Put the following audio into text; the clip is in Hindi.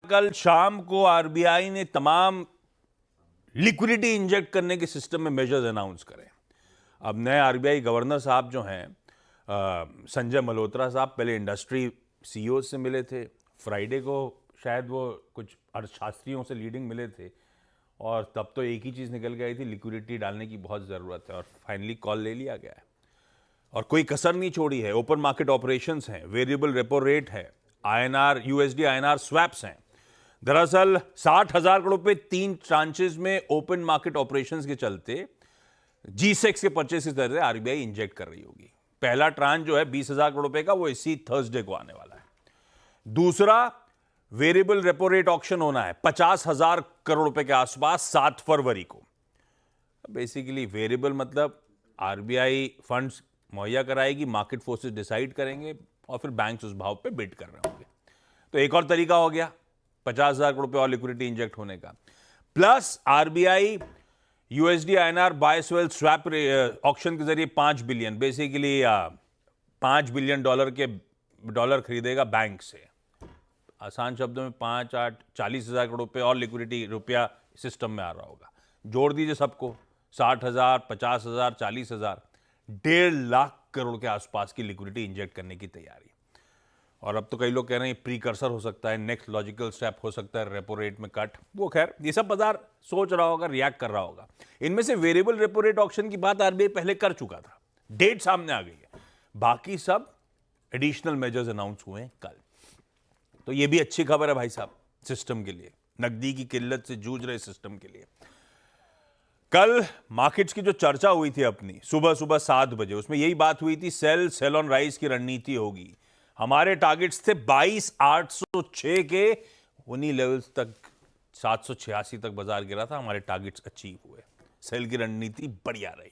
कल शाम को आरबीआई ने तमाम लिक्विडिटी इंजेक्ट करने के सिस्टम में मेजर्स अनाउंस करे। अब नए आरबीआई गवर्नर साहब जो हैं संजय मल्होत्रा साहब पहले इंडस्ट्री सीईओ से मिले थे। फ्राइडे को शायद वो कुछ अर्थशास्त्रियों से लीडिंग मिले थे और तब तो एक ही चीज़ निकल के आई थी, लिक्विडिटी डालने की बहुत ज़रूरत है और फाइनली कॉल ले लिया गया है और कोई कसर नहीं छोड़ी है। ओपन मार्केट ऑपरेशंस हैं, वेरिएबल रेपो रेट है, आईएनआर यूएसडी आईएनआर स्वैप्स हैं। दरअसल 60,000 करोड़ पे 3 ट्रांचेस में ओपन मार्केट ऑपरेशंस के चलते G-Secs के परचेस की तरह आरबीआई इंजेक्ट कर रही होगी। पहला ट्रांच जो है 20,000 करोड़ रुपए का, वो इसी थर्सडे को आने वाला है। दूसरा वेरिएबल रेपो रेट ऑक्शन होना है 50,000 करोड़ रुपए के आसपास 7 फरवरी को। बेसिकली वेरिएबल मतलब आरबीआई फंड्स मुहैया कराएगी, मार्केट फोर्सेस डिसाइड करेंगे और फिर बैंक्स उस भाव पे बिड कर रहे होंगे। तो एक और तरीका हो गया 50,000 करोड़ रुपए और लिक्विडिटी इंजेक्ट होने का। Plus RBI USD INR buy sell swap auction के जरिए 5 बिलियन बेसिकली 5 बिलियन डॉलर खरीदेगा बैंक से। आसान शब्दों में 5, 8, 40,000 करोड़ रुपए और लिक्विडिटी रुपया सिस्टम में आ रहा होगा। जोड़ दीजिए सबको, 60,000, 50,000, 40,000, 1.5 लाख करोड़ के आसपास की लिक्विडिटी इंजेक्ट करने की तैयारी। और अब तो कई लोग कह रहे हैं प्रीकर्सर हो सकता है, नेक्स्ट लॉजिकल स्टेप हो सकता है रेपो रेट में कट। वो खैर ये सब बाजार सोच रहा होगा, रिएक्ट कर रहा होगा। इनमें से वेरिएबल रेपो रेट ऑक्शन की बात आरबीआई पहले कर चुका था, डेट सामने आ गई है। बाकी सब एडिशनल मेजर्स अनाउंस हुए हैं कल। तो ये भी अच्छी खबर है भाई साहब सिस्टम के लिए, नकदी की किल्लत से जूझ रहे सिस्टम के लिए। कल मार्केट्स की जो चर्चा हुई थी अपनी सुबह 7 बजे, उसमें यही बात हुई थी सेल ऑन राइज की रणनीति होगी। हमारे टारगेट्स थे 22,806 के, उन्हीं लेवल्स तक 786 तक बाजार गिरा था। हमारे टारगेट्स अचीव हुए, सेल की रणनीति बढ़िया रही।